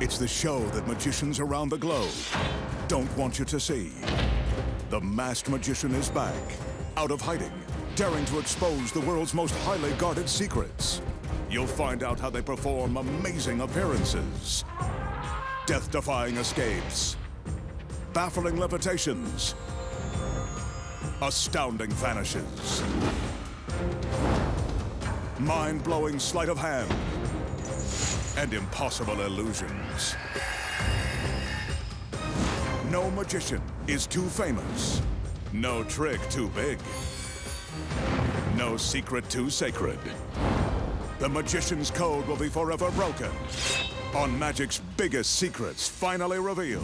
It's the show that magicians around the globe don't want you to see. The masked magician is back, out of hiding, daring to expose the world's most highly guarded secrets. You'll find out how they perform amazing appearances, death-defying escapes, baffling levitations, astounding vanishes, mind-blowing sleight of hand, and impossible illusions. No magician is too famous. No trick too big. No secret too sacred. The magician's code will be forever broken on magic's biggest secrets finally revealed.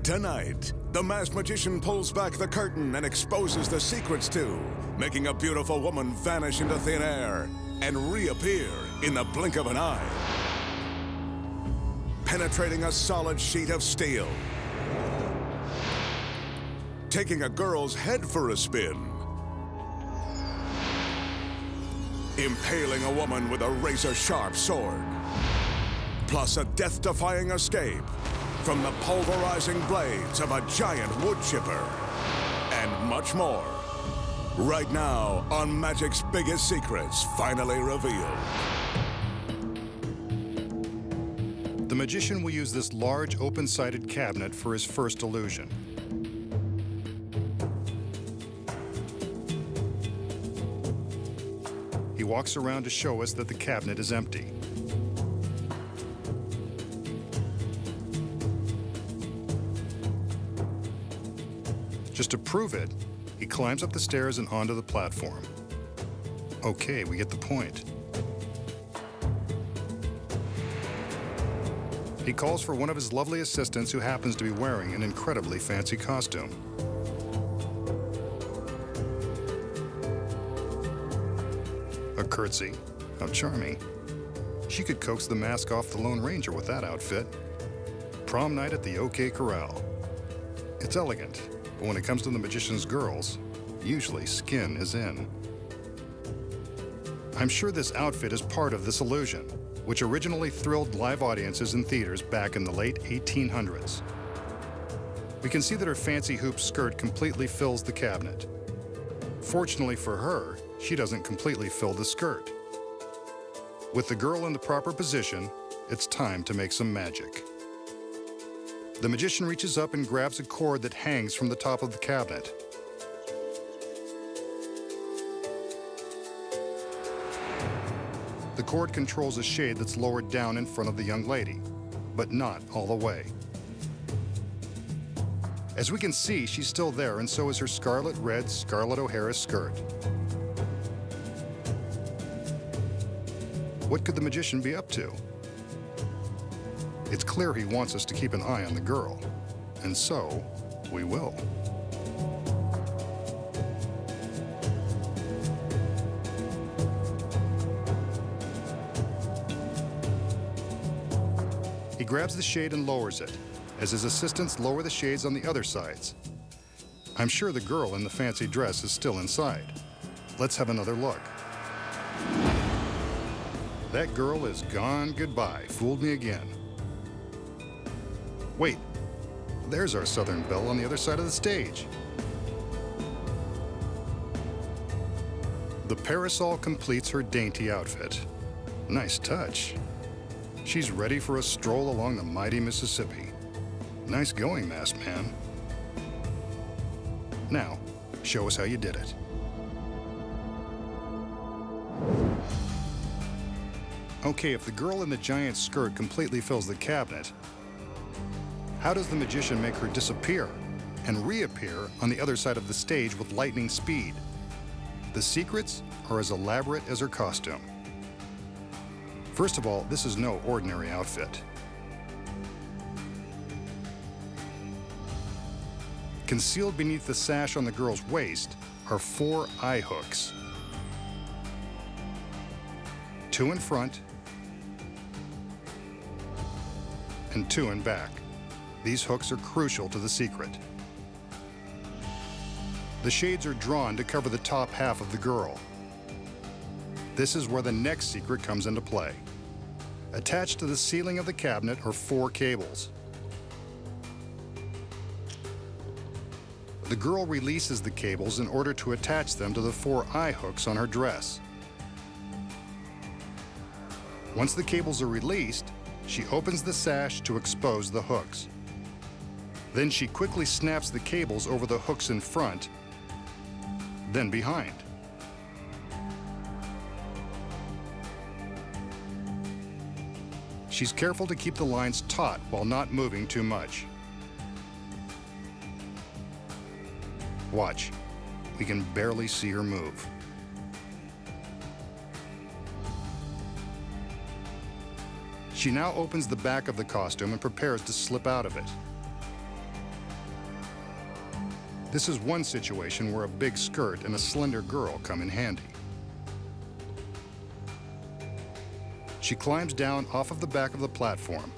Tonight, the masked magician pulls back the curtain and exposes the secrets to, making a beautiful woman vanish into thin air and reappear in the blink of an eye. Penetrating a solid sheet of steel. Taking a girl's head for a spin. Impaling a woman with a razor-sharp sword. Plus a death-defying escape from the pulverizing blades of a giant wood chipper, and much more. Right now on Magic's Biggest Secrets, finally revealed. The magician will use this large, open-sided cabinet for his first illusion. He walks around to show us that the cabinet is empty. Just to prove it, he climbs up the stairs and onto the platform. Okay, we get the point. He calls for one of his lovely assistants who happens to be wearing an incredibly fancy costume. A curtsy. How charming. She could coax the mask off the Lone Ranger with that outfit. Prom night at the OK Corral. It's elegant. But when it comes to the magician's girls, usually skin is in. I'm sure this outfit is part of this illusion, which originally thrilled live audiences in theaters back in the late 1800s. We can see that her fancy hoop skirt completely fills the cabinet. Fortunately for her, she doesn't completely fill the skirt. With the girl in the proper position, it's time to make some magic. The magician reaches up and grabs a cord that hangs from the top of the cabinet. The cord controls a shade that's lowered down in front of the young lady, but not all the way. As we can see, she's still there, and so is her scarlet red Scarlett O'Hara skirt. What could the magician be up to? It's clear he wants us to keep an eye on the girl, and so we will. He grabs the shade and lowers it, as his assistants lower the shades on the other sides. I'm sure the girl in the fancy dress is still inside. Let's have another look. That girl is gone goodbye. Fooled me again. Wait, there's our Southern Belle on the other side of the stage. The parasol completes her dainty outfit. Nice touch. She's ready for a stroll along the mighty Mississippi. Nice going, masked man. Now, show us how you did it. Okay, if the girl in the giant skirt completely fills the cabinet, how does the magician make her disappear and reappear on the other side of the stage with lightning speed? The secrets are as elaborate as her costume. First of all, this is no ordinary outfit. Concealed beneath the sash on the girl's waist are 4 eye hooks. 2 in front and 2 in back. These hooks are crucial to the secret. The shades are drawn to cover the top half of the girl. This is where the next secret comes into play. Attached to the ceiling of the cabinet are 4 cables. The girl releases the cables in order to attach them to the 4 eye hooks on her dress. Once the cables are released, she opens the sash to expose the hooks. Then she quickly snaps the cables over the hooks in front, then behind. She's careful to keep the lines taut while not moving too much. Watch, we can barely see her move. She now opens the back of the costume and prepares to slip out of it. This is one situation where a big skirt and a slender girl come in handy. She climbs down off of the back of the platform.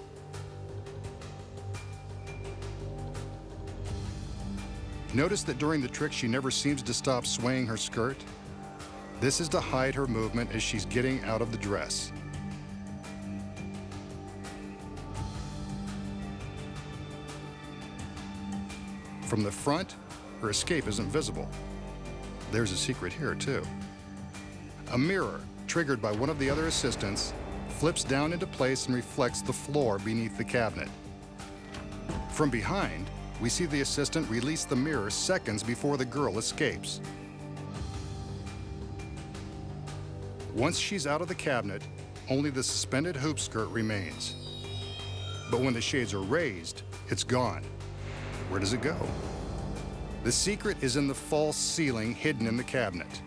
Notice that during the trick, she never seems to stop swaying her skirt. This is to hide her movement as she's getting out of the dress. From the front, her escape isn't visible. There's a secret here, too. A mirror, triggered by one of the other assistants, flips down into place and reflects the floor beneath the cabinet. From behind, we see the assistant release the mirror seconds before the girl escapes. Once she's out of the cabinet, only the suspended hoop skirt remains. But when the shades are raised, it's gone. Where does it go? The secret is in the false ceiling hidden in the cabinet.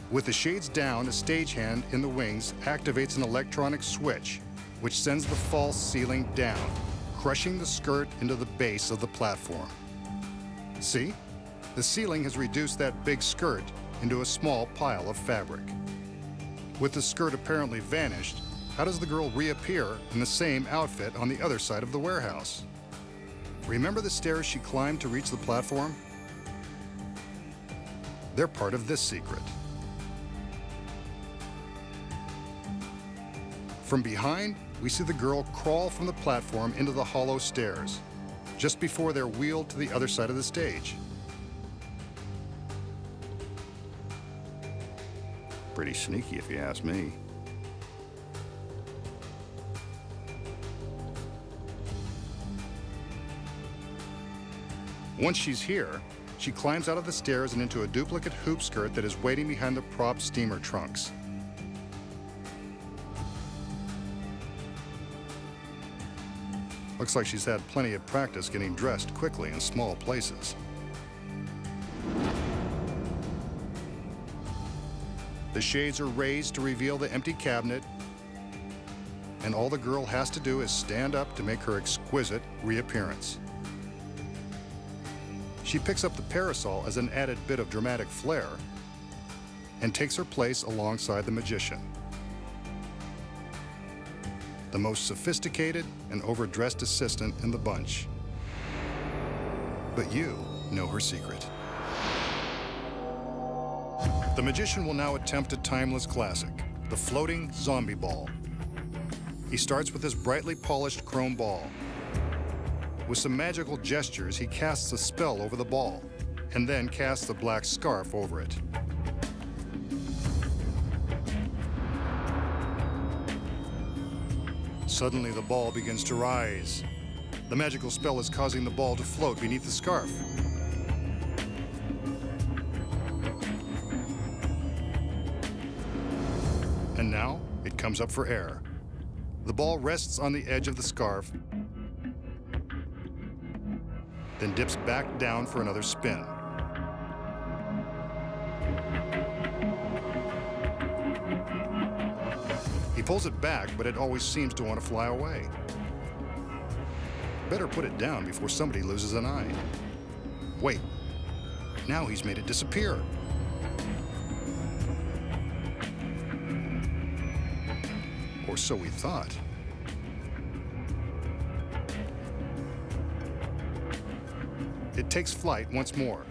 With the shades down, a stagehand in the wings activates an electronic switch, which sends the false ceiling down, crushing the skirt into the base of the platform. See? The ceiling has reduced that big skirt into a small pile of fabric. With the skirt apparently vanished, how does the girl reappear in the same outfit on the other side of the warehouse? Remember the stairs she climbed to reach the platform? They're part of this secret. From behind, we see the girl crawl from the platform into the hollow stairs, just before they're wheeled to the other side of the stage. Pretty sneaky, if you ask me. Once she's here, she climbs out of the stairs and into a duplicate hoop skirt that is waiting behind the prop steamer trunks. Looks like she's had plenty of practice getting dressed quickly in small places. The shades are raised to reveal the empty cabinet, and all the girl has to do is stand up to make her exquisite reappearance. She picks up the parasol as an added bit of dramatic flair and takes her place alongside the magician. The most sophisticated and overdressed assistant in the bunch. But you know her secret. The magician will now attempt a timeless classic, the floating zombie ball. He starts with his brightly polished chrome ball. With some magical gestures, he casts a spell over the ball, and then casts a black scarf over it. Suddenly, the ball begins to rise. The magical spell is causing the ball to float beneath the scarf. And now, it comes up for air. The ball rests on the edge of the scarf, then dips back down for another spin. He pulls it back, but it always seems to want to fly away. Better put it down before somebody loses an eye. Wait, Now he's made it disappear. Or so we thought. It takes flight once more.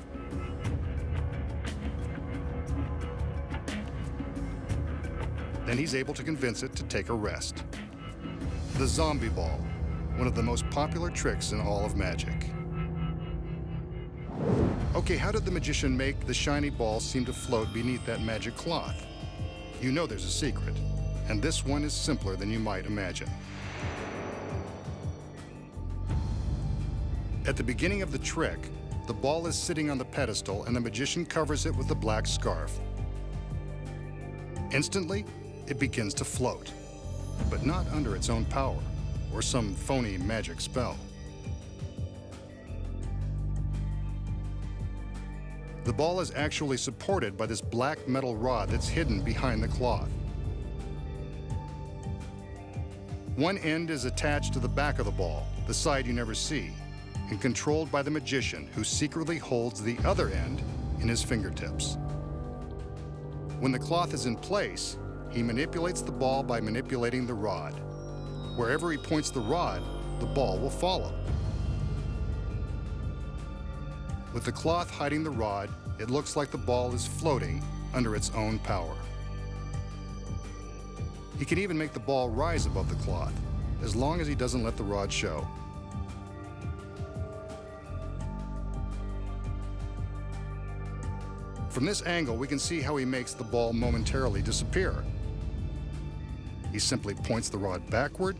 Then he's able to convince it to take a rest. The zombie ball, one of the most popular tricks in all of magic. Okay, how did the magician make the shiny ball seem to float beneath that magic cloth? You know there's a secret, and this one is simpler than you might imagine. At the beginning of the trick, the ball is sitting on the pedestal and the magician covers it with a black scarf. Instantly, it begins to float, but not under its own power or some phony magic spell. The ball is actually supported by this black metal rod that's hidden behind the cloth. One end is attached to the back of the ball, the side you never see, and controlled by the magician, who secretly holds the other end in his fingertips. When the cloth is in place, he manipulates the ball by manipulating the rod. Wherever he points the rod, the ball will follow. With the cloth hiding the rod, it looks like the ball is floating under its own power. He can even make the ball rise above the cloth, as long as he doesn't let the rod show. From this angle, we can see how he makes the ball momentarily disappear. He simply points the rod backward,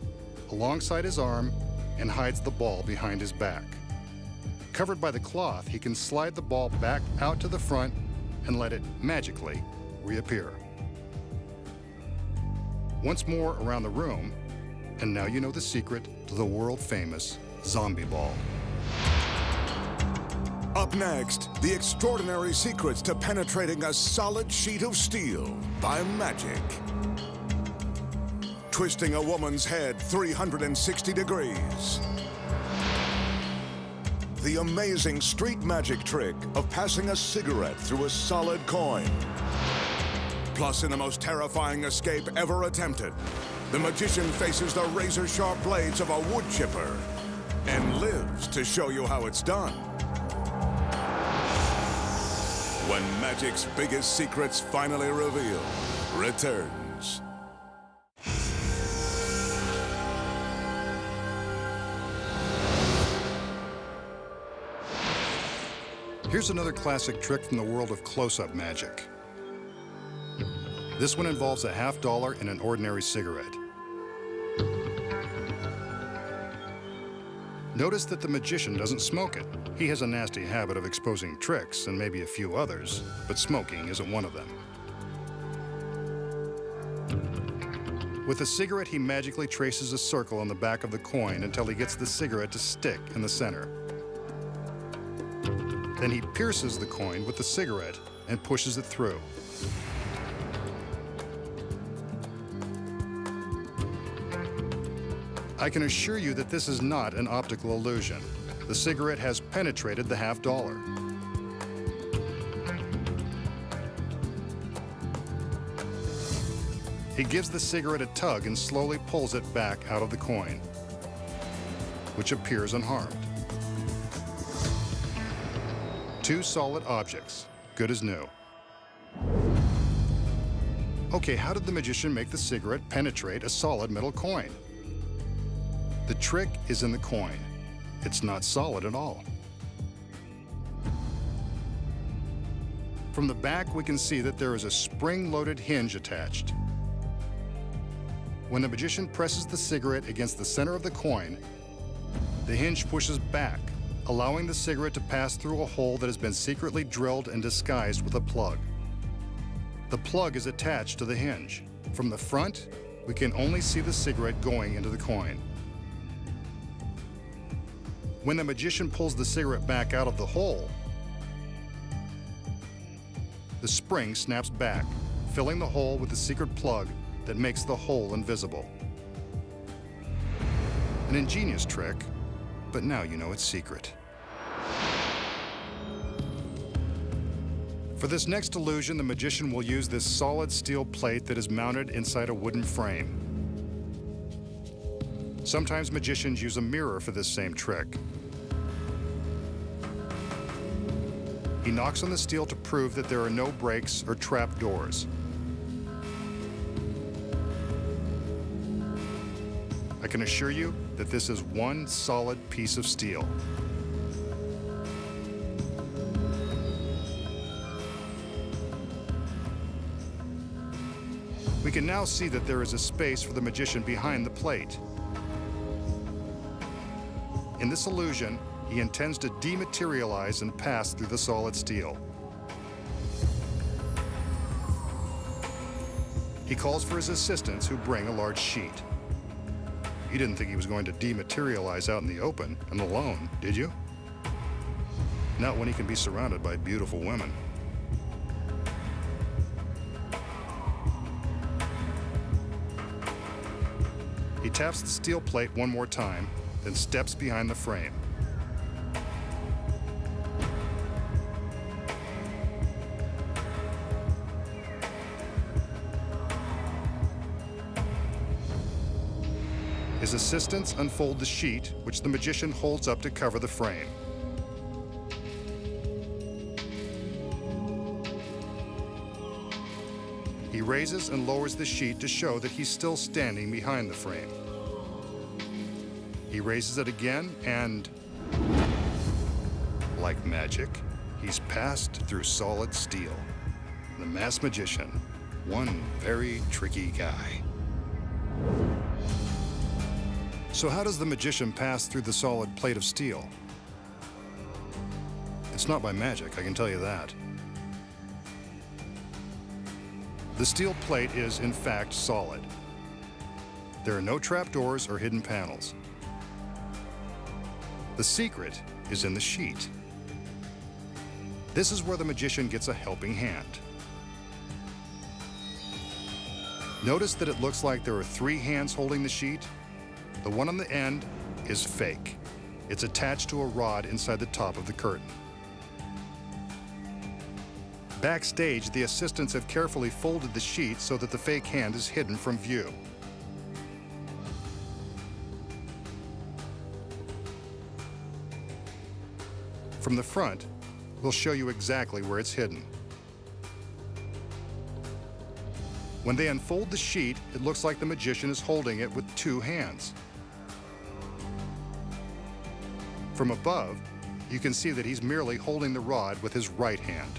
alongside his arm, and hides the ball behind his back. Covered by the cloth, he can slide the ball back out to the front and let it magically reappear. Once more around the room, and now you know the secret to the world-famous zombie ball. Up next, the extraordinary secrets to penetrating a solid sheet of steel by magic. Twisting a woman's head 360 degrees. The amazing street magic trick of passing a cigarette through a solid coin. Plus, in the most terrifying escape ever attempted, the magician faces the razor-sharp blades of a wood chipper and lives to show you how it's done. When magic's biggest secrets finally revealed returns. Here's another classic trick from the world of close-up magic. This one involves a $50 and an ordinary cigarette. Notice that the magician doesn't smoke it. He has a nasty habit of exposing tricks and maybe a few others, but smoking isn't one of them. With a cigarette, he magically traces a circle on the back of the coin until he gets the cigarette to stick in the center. Then he pierces the coin with the cigarette and pushes it through. I can assure you that this is not an optical illusion. The cigarette has penetrated the $50. He gives the cigarette a tug and slowly pulls it back out of the coin, which appears unharmed. Two solid objects, good as new. Okay, how did the magician make the cigarette penetrate a solid metal coin? The trick is in the coin. It's not solid at all. From the back, we can see that there is a spring-loaded hinge attached. When the magician presses the cigarette against the center of the coin, the hinge pushes back, allowing the cigarette to pass through a hole that has been secretly drilled and disguised with a plug. The plug is attached to the hinge. From the front, we can only see the cigarette going into the coin. When the magician pulls the cigarette back out of the hole, the spring snaps back, filling the hole with the secret plug that makes the hole invisible. An ingenious trick, but now you know its secret. For this next illusion, the magician will use this solid steel plate that is mounted inside a wooden frame. Sometimes magicians use a mirror for this same trick. He knocks on the steel to prove that there are no breaks or trap doors. I can assure you that this is one solid piece of steel. We can now see that there is a space for the magician behind the plate. In this illusion, he intends to dematerialize and pass through the solid steel. He calls for his assistants, who bring a large sheet. You didn't think he was going to dematerialize out in the open and alone, did you? Not when he can be surrounded by beautiful women. He taps the steel plate one more time, then steps behind the frame. His assistants unfold the sheet, which the magician holds up to cover the frame. He raises and lowers the sheet to show that he's still standing behind the frame. He raises it again and, like magic, he's passed through solid steel. The masked magician, one very tricky guy. So how does the magician pass through the solid plate of steel? It's not by magic, I can tell you that. The steel plate is, in fact, solid. There are no trapdoors or hidden panels. The secret is in the sheet. This is where the magician gets a helping hand. Notice that it looks like there are 3 hands holding the sheet. The one on the end is fake. It's attached to a rod inside the top of the curtain. Backstage, the assistants have carefully folded the sheet so that the fake hand is hidden from view. From the front, we'll show you exactly where it's hidden. When they unfold the sheet, it looks like the magician is holding it with 2 hands. From above, you can see that he's merely holding the rod with his right hand.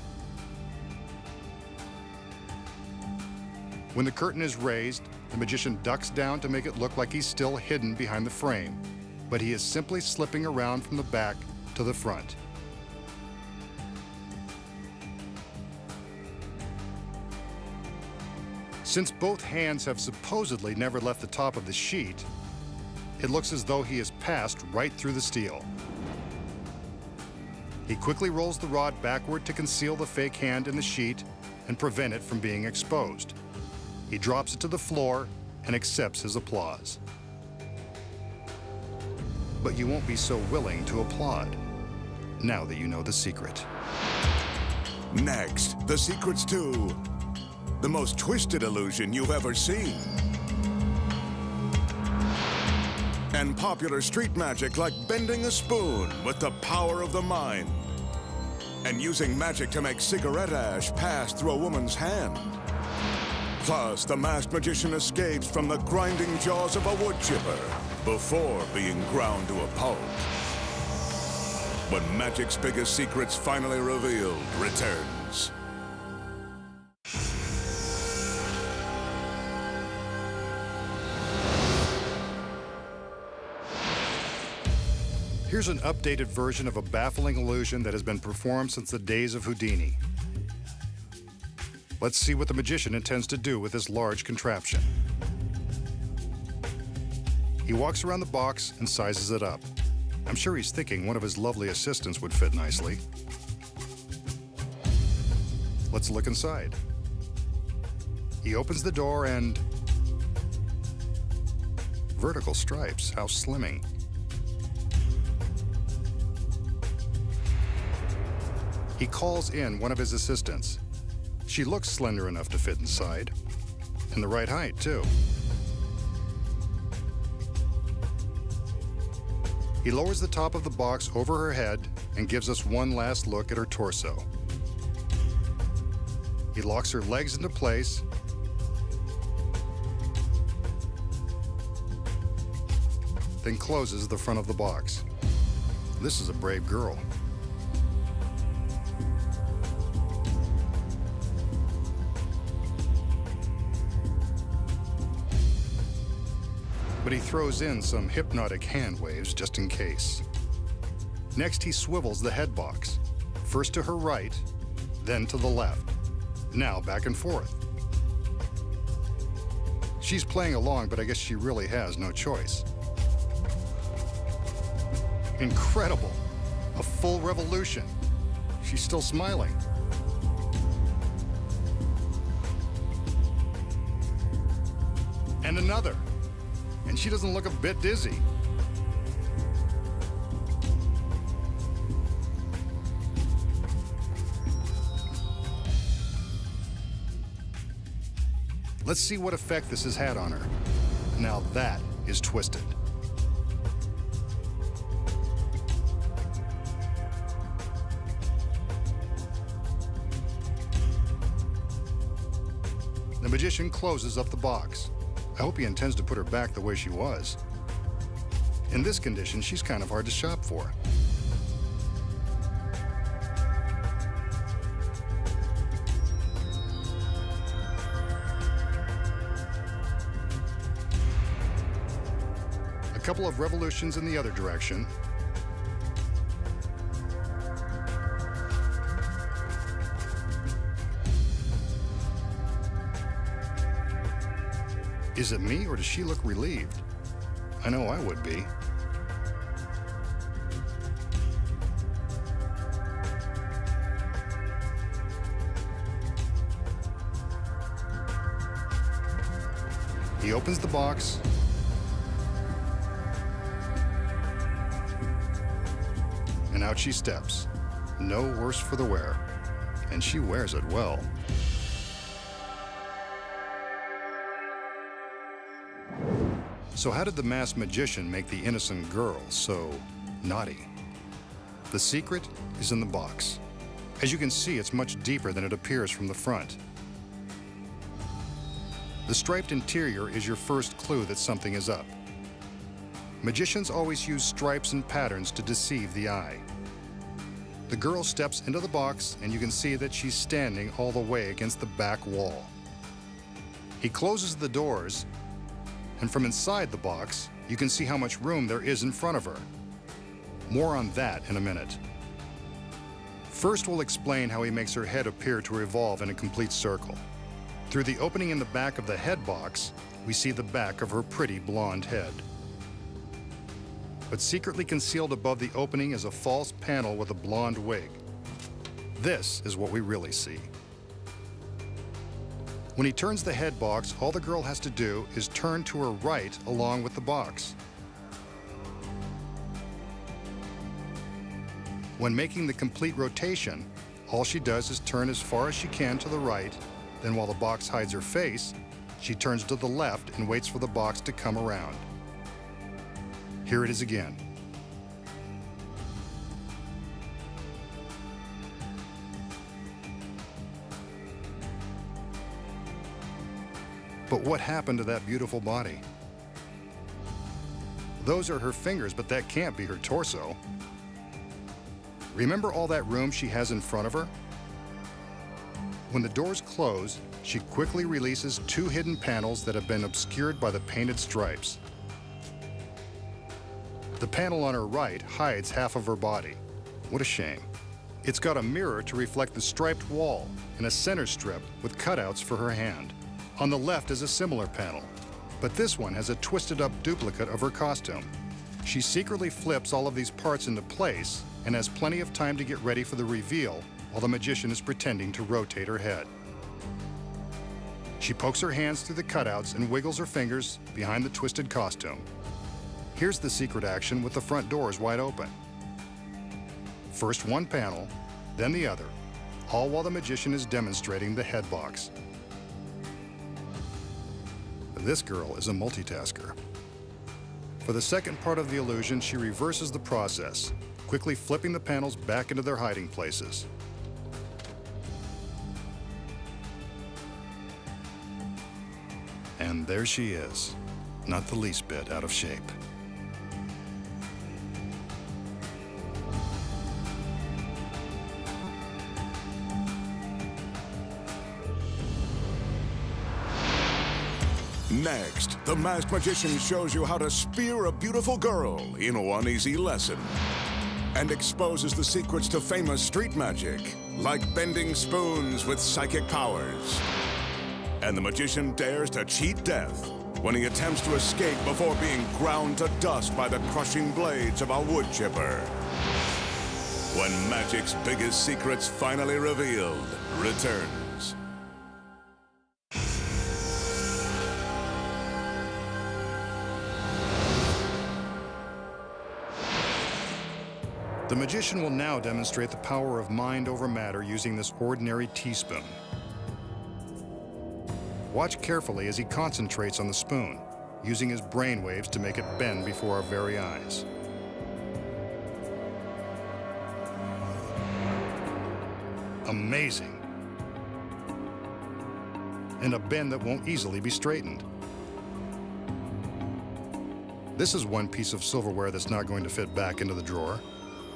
When the curtain is raised, the magician ducks down to make it look like he's still hidden behind the frame, but he is simply slipping around from the back to the front. Since both hands have supposedly never left the top of the sheet, it looks as though he has passed right through the steel. He quickly rolls the rod backward to conceal the fake hand in the sheet and prevent it from being exposed. He drops it to the floor and accepts his applause. But you won't be so willing to applaud now that you know the secret. Next, the secrets to the most twisted illusion you've ever seen. And popular street magic like bending a spoon with the power of the mind. And using magic to make cigarette ash pass through a woman's hand. Plus, the masked magician escapes from the grinding jaws of a wood chipper before being ground to a pulp. When magic's biggest secrets finally revealed returns. Here's an updated version of a baffling illusion that has been performed since the days of Houdini. Let's see what the magician intends to do with this large contraption. He walks around the box and sizes it up. I'm sure he's thinking one of his lovely assistants would fit nicely. Let's look inside. He opens the door and... vertical stripes, how slimming. He calls in one of his assistants. She looks slender enough to fit inside, and the right height, too. He lowers the top of the box over her head and gives us one last look at her torso. He locks her legs into place, then closes the front of the box. This is a brave girl. But he throws in some hypnotic hand waves just in case. Next, he swivels the head box, first to her right, then to the left. Now back and forth. She's playing along, but I guess she really has no choice. Incredible! A full revolution. She's still smiling. And another. And she doesn't look a bit dizzy. Let's see what effect this has had on her. Now that is twisted. The magician closes up the box. I hope he intends to put her back the way she was. In this condition, she's kind of hard to shop for. A couple of revolutions in the other direction. Is it me, or does she look relieved? I know I would be. He opens the box. And out she steps. No worse for the wear. And she wears it well. So how did the masked magician make the innocent girl so naughty? The secret is in the box. As you can see, it's much deeper than it appears from the front. The striped interior is your first clue that something is up. Magicians always use stripes and patterns to deceive the eye. The girl steps into the box, and you can see that she's standing all the way against the back wall. He closes the doors, and from inside the box, you can see how much room there is in front of her. More on that in a minute. First, we'll explain how he makes her head appear to revolve in a complete circle. Through the opening in the back of the head box, we see the back of her pretty blonde head. But secretly concealed above the opening is a false panel with a blonde wig. This is what we really see. When he turns the head box, all the girl has to do is turn to her right along with the box. When making the complete rotation, all she does is turn as far as she can to the right, then while the box hides her face, she turns to the left and waits for the box to come around. Here it is again. But what happened to that beautiful body? Those are her fingers, but that can't be her torso. Remember all that room she has in front of her? When the doors close, she quickly releases two hidden panels that have been obscured by the painted stripes. The panel on her right hides half of her body. What a shame. It's got a mirror to reflect the striped wall and a center strip with cutouts for her hand. On the left is a similar panel, but this one has a twisted up duplicate of her costume. She secretly flips all of these parts into place and has plenty of time to get ready for the reveal while the magician is pretending to rotate her head. She pokes her hands through the cutouts and wiggles her fingers behind the twisted costume. Here's the secret action with the front doors wide open. First one panel, then the other, all while the magician is demonstrating the head box. This girl is a multitasker. For the second part of the illusion, she reverses the process, quickly flipping the panels back into their hiding places. And there she is, not the least bit out of shape. Next, the masked magician shows you how to spear a beautiful girl in one easy lesson and exposes the secrets to famous street magic, like bending spoons with psychic powers. And the magician dares to cheat death when he attempts to escape before being ground to dust by the crushing blades of a wood chipper. When magic's biggest secrets finally revealed returns. The magician will now demonstrate the power of mind over matter using this ordinary teaspoon. Watch carefully as he concentrates on the spoon, using his brain waves to make it bend before our very eyes. Amazing. And a bend that won't easily be straightened. This is one piece of silverware that's not going to fit back into the drawer,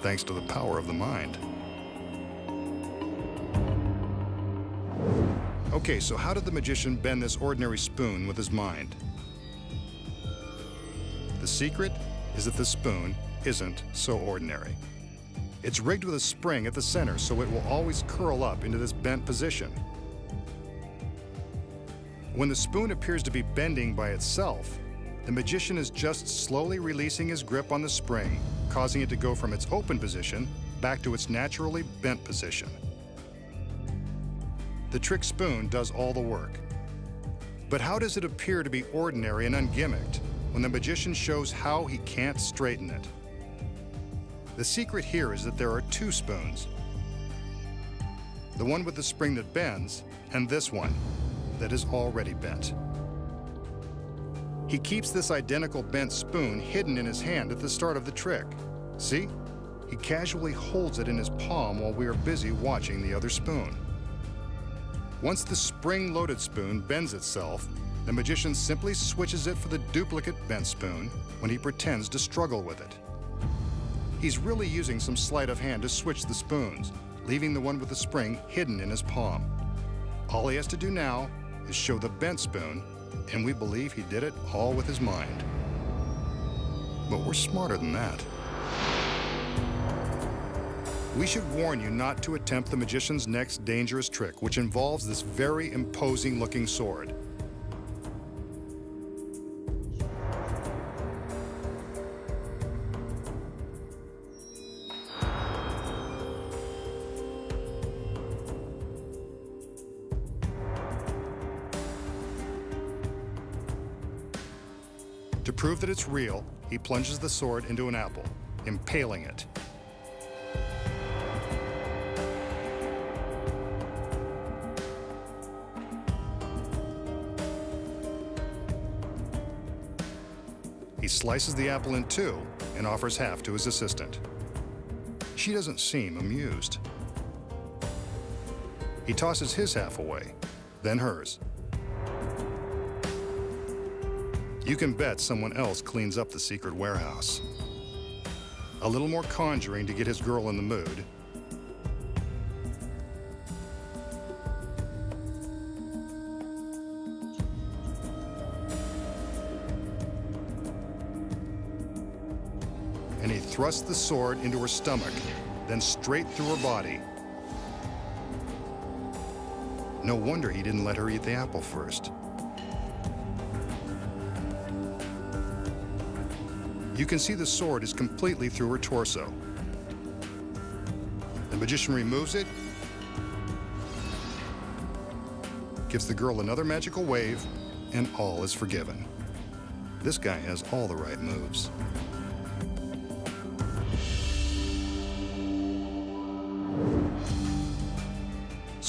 thanks to the power of the mind. Okay, so how did the magician bend this ordinary spoon with his mind? The secret is that the spoon isn't so ordinary. It's rigged with a spring at the center, so it will always curl up into this bent position. When the spoon appears to be bending by itself, the magician is just slowly releasing his grip on the spring, causing it to go from its open position back to its naturally bent position. The trick spoon does all the work. But how does it appear to be ordinary and ungimmicked when the magician shows how he can't straighten it? The secret here is that there are two spoons. The one with the spring that bends, and this one that is already bent. He keeps this identical bent spoon hidden in his hand at the start of the trick. See? He casually holds it in his palm while we are busy watching the other spoon. Once the spring-loaded spoon bends itself, the magician simply switches it for the duplicate bent spoon when he pretends to struggle with it. He's really using some sleight of hand to switch the spoons, leaving the one with the spring hidden in his palm. All he has to do now is show the bent spoon, and we believe he did it all with his mind. But we're smarter than that. We should warn you not to attempt the magician's next dangerous trick, which involves this very imposing-looking sword. To prove that it's real, he plunges the sword into an apple, impaling it. He slices the apple in two and offers half to his assistant. She doesn't seem amused. He tosses his half away, then hers. You can bet someone else cleans up the secret warehouse. A little more conjuring to get his girl in the mood. And he thrusts the sword into her stomach, then straight through her body. No wonder he didn't let her eat the apple first. You can see the sword is completely through her torso. The magician removes it, gives the girl another magical wave, and all is forgiven. This guy has all the right moves.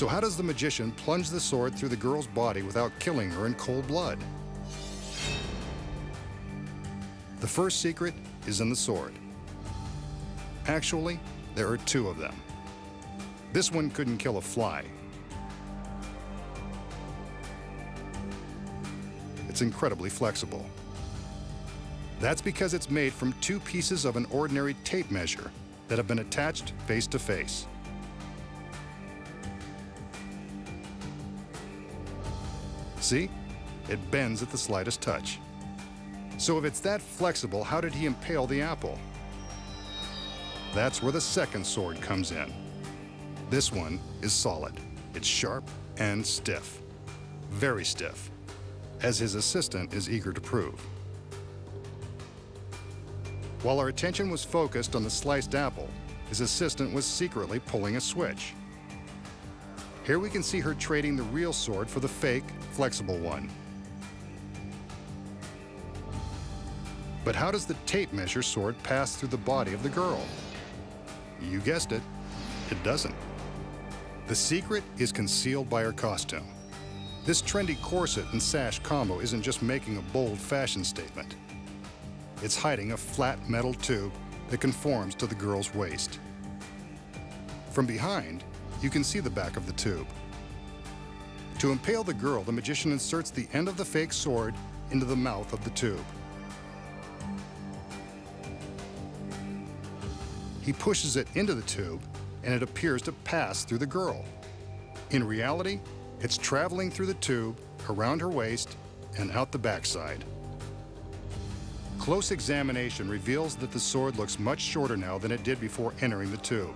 So how does the magician plunge the sword through the girl's body without killing her in cold blood? The first secret is in the sword. Actually, there are two of them. This one couldn't kill a fly. It's incredibly flexible. That's because it's made from two pieces of an ordinary tape measure that have been attached face to face. See? It bends at the slightest touch. So if it's that flexible, how did he impale the apple? That's where the second sword comes in. This one is solid. It's sharp and stiff. Very stiff, as his assistant is eager to prove. While our attention was focused on the sliced apple, his assistant was secretly pulling a switch. Here we can see her trading the real sword for the fake, flexible one. But how does the tape measure sword pass through the body of the girl? You guessed it, it doesn't. The secret is concealed by her costume. This trendy corset and sash combo isn't just making a bold fashion statement. It's hiding a flat metal tube that conforms to the girl's waist. From behind, you can see the back of the tube. To impale the girl, the magician inserts the end of the fake sword into the mouth of the tube. He pushes it into the tube, and it appears to pass through the girl. In reality, it's traveling through the tube, around her waist, and out the backside. Close examination reveals that the sword looks much shorter now than it did before entering the tube.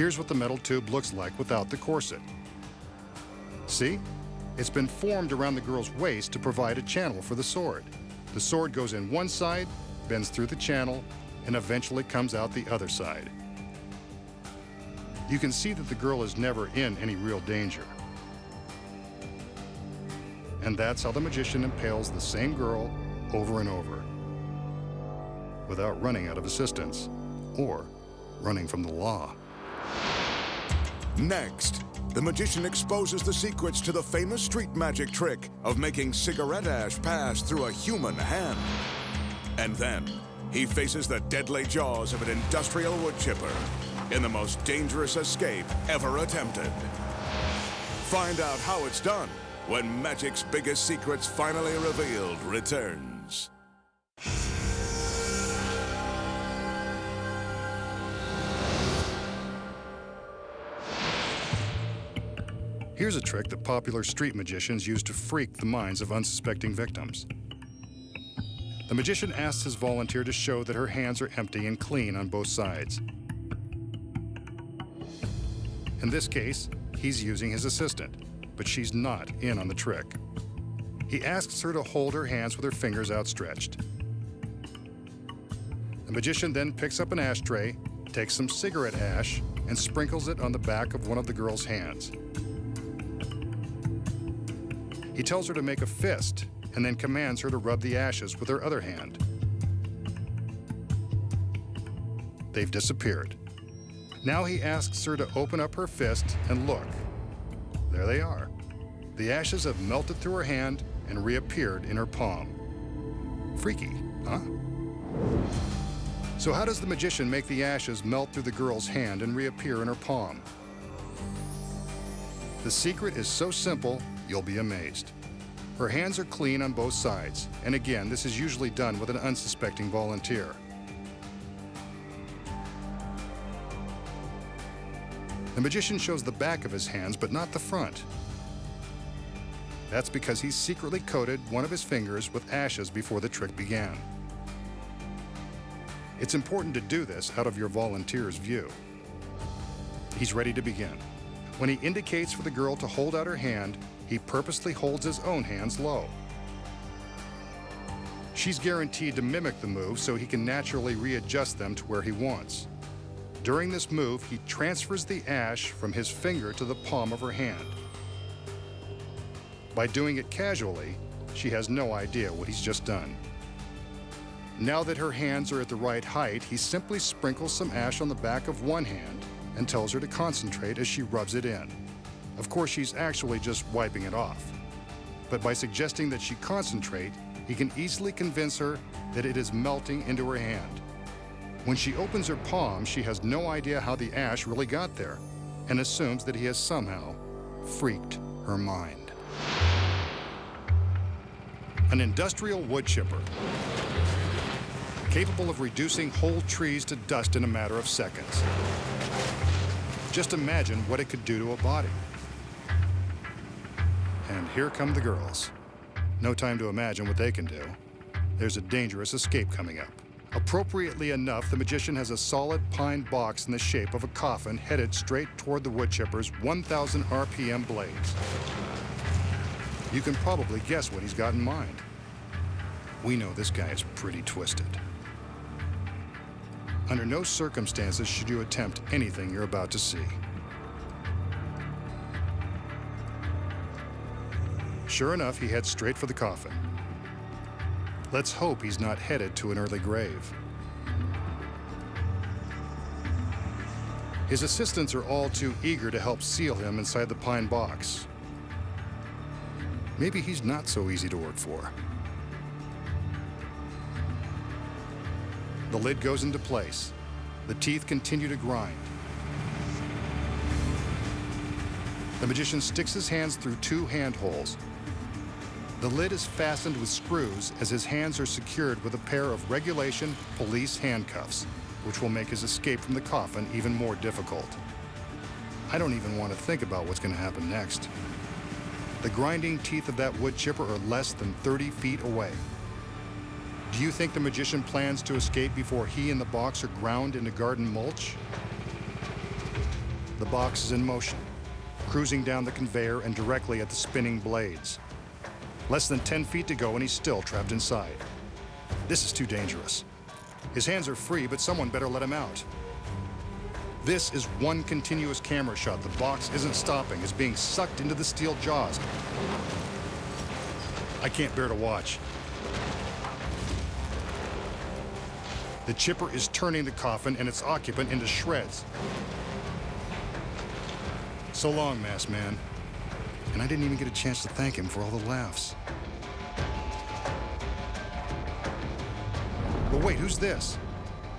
Here's what the metal tube looks like without the corset. See? It's been formed around the girl's waist to provide a channel for the sword. The sword goes in one side, bends through the channel, and eventually comes out the other side. You can see that the girl is never in any real danger. And that's how the magician impales the same girl over and over, without running out of assistance or running from the law. Next, the magician exposes the secrets to the famous street magic trick of making cigarette ash pass through a human hand. And then, he faces the deadly jaws of an industrial wood chipper in the most dangerous escape ever attempted. Find out how it's done when magic's biggest secrets finally revealed returns. Here's a trick that popular street magicians use to freak the minds of unsuspecting victims. The magician asks his volunteer to show that her hands are empty and clean on both sides. In this case, he's using his assistant, but she's not in on the trick. He asks her to hold her hands with her fingers outstretched. The magician then picks up an ashtray, takes some cigarette ash, and sprinkles it on the back of one of the girl's hands. He tells her to make a fist and then commands her to rub the ashes with her other hand. They've disappeared. Now he asks her to open up her fist and look. There they are. The ashes have melted through her hand and reappeared in her palm. Freaky, huh? So how does the magician make the ashes melt through the girl's hand and reappear in her palm? The secret is so simple, you'll be amazed. Her hands are clean on both sides, and again, this is usually done with an unsuspecting volunteer. The magician shows the back of his hands, but not the front. That's because he secretly coated one of his fingers with ashes before the trick began. It's important to do this out of your volunteer's view. He's ready to begin. When he indicates for the girl to hold out her hand, he purposely holds his own hands low. She's guaranteed to mimic the move so he can naturally readjust them to where he wants. During this move, he transfers the ash from his finger to the palm of her hand. By doing it casually, she has no idea what he's just done. Now that her hands are at the right height, he simply sprinkles some ash on the back of one hand and tells her to concentrate as she rubs it in. Of course, she's actually just wiping it off. But by suggesting that she concentrate, he can easily convince her that it is melting into her hand. When she opens her palm, she has no idea how the ash really got there and assumes that he has somehow freaked her mind. An industrial wood chipper, capable of reducing whole trees to dust in a matter of seconds. Just imagine what it could do to a body. And here come the girls. No time to imagine what they can do. There's a dangerous escape coming up. Appropriately enough, the magician has a solid pine box in the shape of a coffin headed straight toward the wood chipper's 1,000 RPM blades. You can probably guess what he's got in mind. We know this guy is pretty twisted. Under no circumstances should you attempt anything you're about to see. Sure enough, he heads straight for the coffin. Let's hope he's not headed to an early grave. His assistants are all too eager to help seal him inside the pine box. Maybe he's not so easy to work for. The lid goes into place. The teeth continue to grind. The magician sticks his hands through 2 handholds. The lid is fastened with screws as his hands are secured with a pair of regulation police handcuffs, which will make his escape from the coffin even more difficult. I don't even want to think about what's going to happen next. The grinding teeth of that wood chipper are less than 30 feet away. Do you think the magician plans to escape before he and the box are ground into garden mulch? The box is in motion, cruising down the conveyor and directly at the spinning blades. Less than 10 feet to go and he's still trapped inside. This is too dangerous. His hands are free, but someone better let him out. This is one continuous camera shot. The box isn't stopping. It's being sucked into the steel jaws. I can't bear to watch. The chipper is turning the coffin and its occupant into shreds. So long, masked man. And I didn't even get a chance to thank him for all the laughs. But wait, who's this?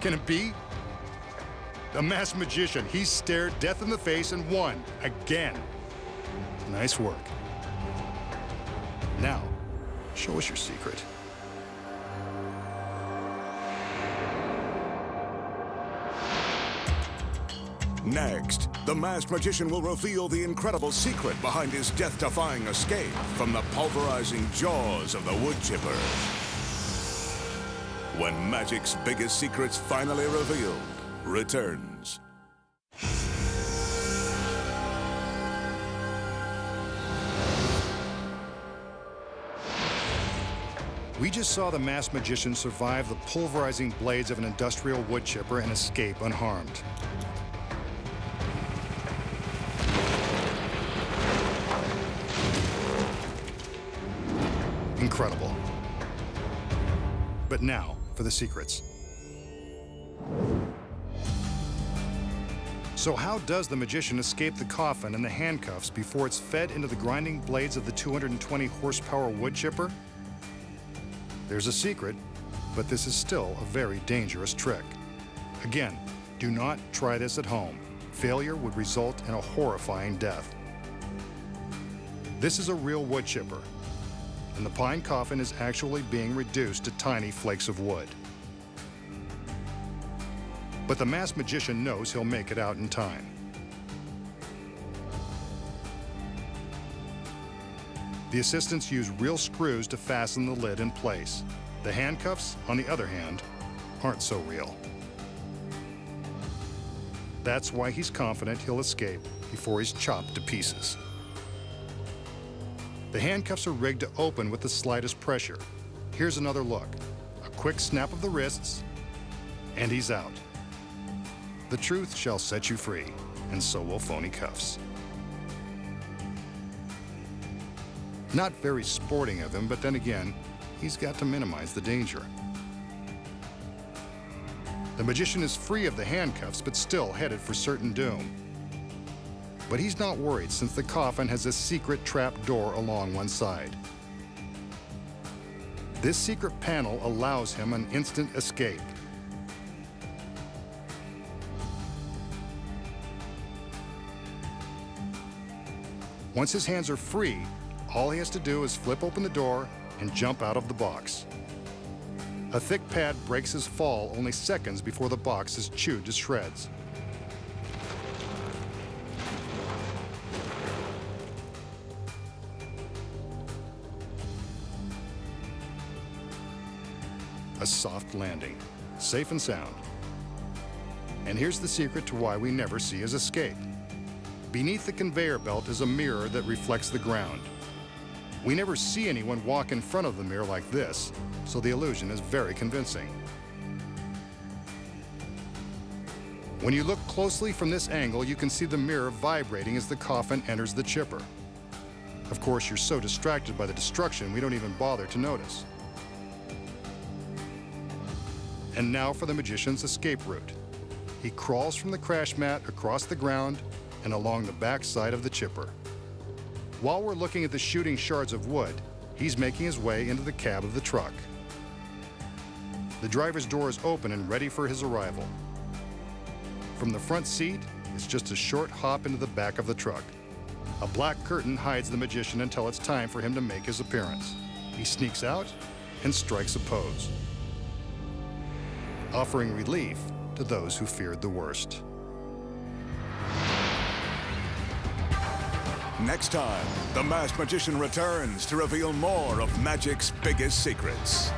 Can it be? The masked magician. He stared death in the face and won again. Nice work. Now, show us your secret. Next, the masked magician will reveal the incredible secret behind his death-defying escape from the pulverizing jaws of the wood chipper. When magic's biggest secrets finally revealed returns. We just saw the masked magician survive the pulverizing blades of an industrial wood chipper and escape unharmed. Incredible. But now for the secrets. So how does the magician escape the coffin and the handcuffs before it's fed into the grinding blades of the 220 horsepower wood chipper? There's a secret, but this is still a very dangerous trick. Again, do not try this at home. Failure would result in a horrifying death. This is a real wood chipper, and the pine coffin is actually being reduced to tiny flakes of wood. But the masked magician knows he'll make it out in time. The assistants use real screws to fasten the lid in place. The handcuffs, on the other hand, aren't so real. That's why he's confident he'll escape before he's chopped to pieces. The handcuffs are rigged to open with the slightest pressure. Here's another look. A quick snap of the wrists, and he's out. The truth shall set you free, and so will phony cuffs. Not very sporting of him, but then again, he's got to minimize the danger. The magician is free of the handcuffs, but still headed for certain doom. But he's not worried, since the coffin has a secret trap door along one side. This secret panel allows him an instant escape. Once his hands are free, all he has to do is flip open the door and jump out of the box. A thick pad breaks his fall only seconds before the box is chewed to shreds. A soft landing, safe and sound. And here's the secret to why we never see his escape. Beneath the conveyor belt is a mirror that reflects the ground. We never see anyone walk in front of the mirror like this, so the illusion is very convincing. When you look closely from this angle, you can see the mirror vibrating as the coffin enters the chipper. Of course, you're so distracted by the destruction, we don't even bother to notice. And now for the magician's escape route. He crawls from the crash mat across the ground and along the back side of the chipper. While we're looking at the shooting shards of wood, he's making his way into the cab of the truck. The driver's door is open and ready for his arrival. From the front seat, it's just a short hop into the back of the truck. A black curtain hides the magician until it's time for him to make his appearance. He sneaks out and strikes a pose, offering relief to those who feared the worst. Next time, the masked magician returns to reveal more of magic's biggest secrets.